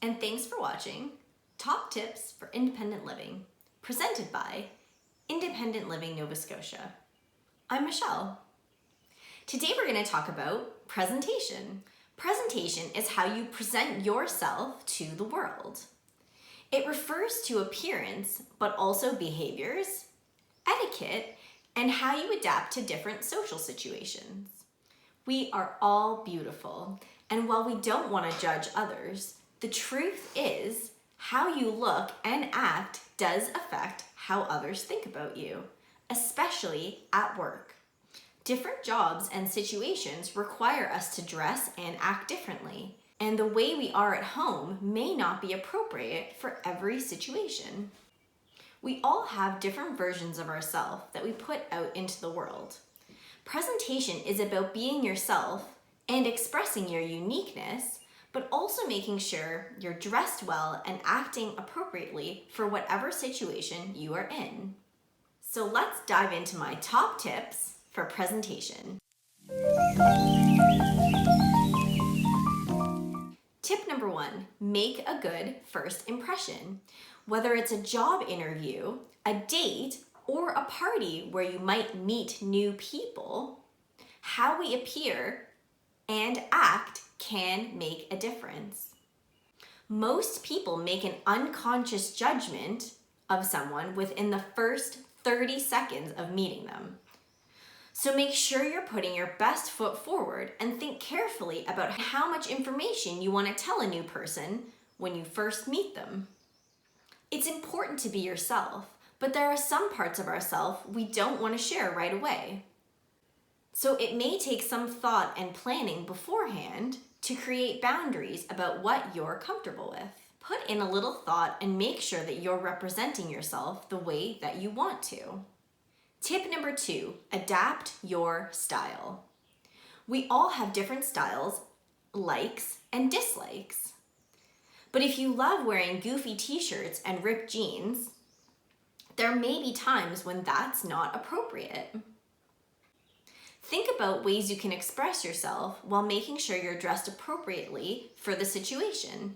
and thanks for watching Top Tips for Independent Living, presented by Independent Living Nova Scotia. I'm Michelle. Today we're going to talk about presentation. Presentation is how you present yourself to the world. It refers to appearance, but also behaviors, etiquette, and how you adapt to different social situations. We are all beautiful, and while we don't want to judge others, the truth is how you look and act does affect how others think about you, especially at work. Different jobs and situations require us to dress and act differently, and the way we are at home may not be appropriate for every situation. We all have different versions of ourselves that we put out into the world. Presentation is about being yourself and expressing your uniqueness, but also making sure you're dressed well and acting appropriately for whatever situation you are in. So let's dive into my top tips for presentation. Tip number 1, make a good first impression. Whether it's a job interview, a date, or a party where you might meet new people, how we appear and act can make a difference. Most people make an unconscious judgment of someone within the first 30 seconds of meeting them. So make sure you're putting your best foot forward and think carefully about how much information you want to tell a new person when you first meet them. It's important to be yourself, but there are some parts of ourselves we don't want to share right away. So it may take some thought and planning beforehand to create boundaries about what you're comfortable with. Put in a little thought and make sure that you're representing yourself the way that you want to. Tip number 2, adapt your style. We all have different styles, likes and dislikes. But if you love wearing goofy t-shirts and ripped jeans, there may be times when that's not appropriate. Think about ways you can express yourself while making sure you're dressed appropriately for the situation.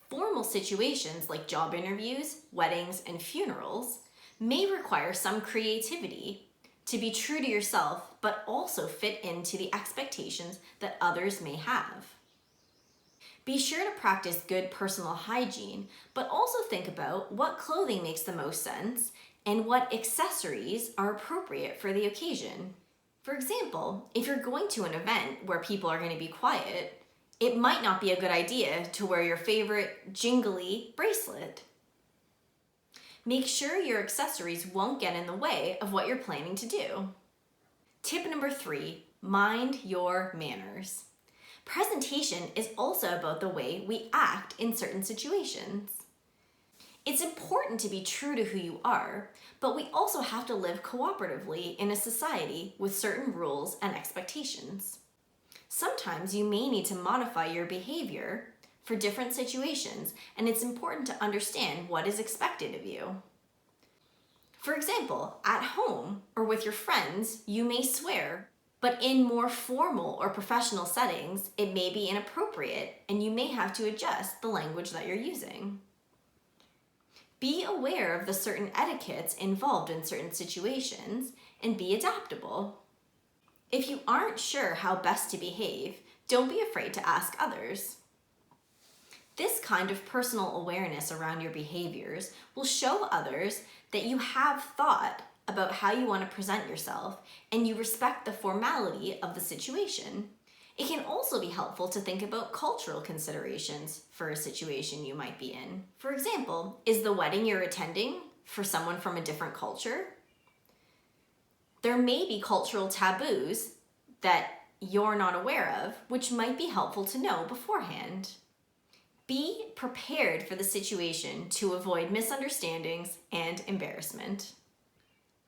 Formal situations like job interviews, weddings, and funerals may require some creativity to be true to yourself, but also fit into the expectations that others may have. Be sure to practice good personal hygiene, but also think about what clothing makes the most sense and what accessories are appropriate for the occasion. For example, if you're going to an event where people are going to be quiet, it might not be a good idea to wear your favorite jingly bracelet. Make sure your accessories won't get in the way of what you're planning to do. Tip number 3, mind your manners. Presentation is also about the way we act in certain situations. It's important to be true to who you are, but we also have to live cooperatively in a society with certain rules and expectations. Sometimes you may need to modify your behavior for different situations, and it's important to understand what is expected of you. For example, at home or with your friends, you may swear, but in more formal or professional settings, it may be inappropriate and you may have to adjust the language that you're using. Be aware of the certain etiquettes involved in certain situations and be adaptable. If you aren't sure how best to behave, don't be afraid to ask others. This kind of personal awareness around your behaviors will show others that you have thought about how you want to present yourself and you respect the formality of the situation. It can also be helpful to think about cultural considerations for a situation you might be in. For example, is the wedding you're attending for someone from a different culture? There may be cultural taboos that you're not aware of, which might be helpful to know beforehand. Be prepared for the situation to avoid misunderstandings and embarrassment.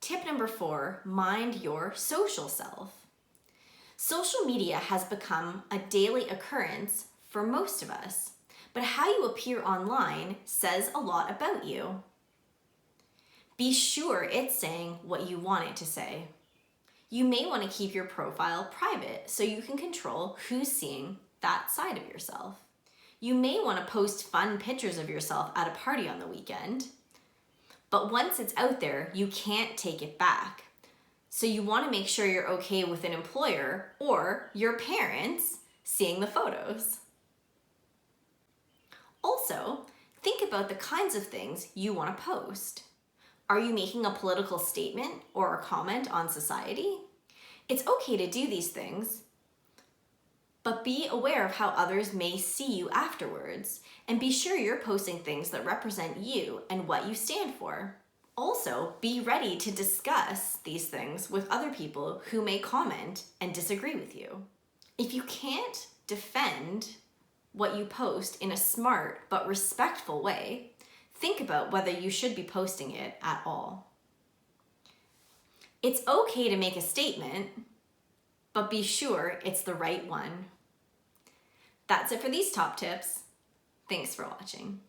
Tip number 4, mind your social self. Social media has become a daily occurrence for most of us, but how you appear online says a lot about you. Be sure it's saying what you want it to say. You may want to keep your profile private so you can control who's seeing that side of yourself. You may want to post fun pictures of yourself at a party on the weekend, but once it's out there, you can't take it back. So you want to make sure you're okay with an employer or your parents seeing the photos. Also, think about the kinds of things you want to post. Are you making a political statement or a comment on society? It's okay to do these things, but be aware of how others may see you afterwards, and be sure you're posting things that represent you and what you stand for. Also, be ready to discuss these things with other people who may comment and disagree with you. If you can't defend what you post in a smart but respectful way, think about whether you should be posting it at all. It's okay to make a statement, but be sure it's the right one. That's it for these top tips. Thanks for watching.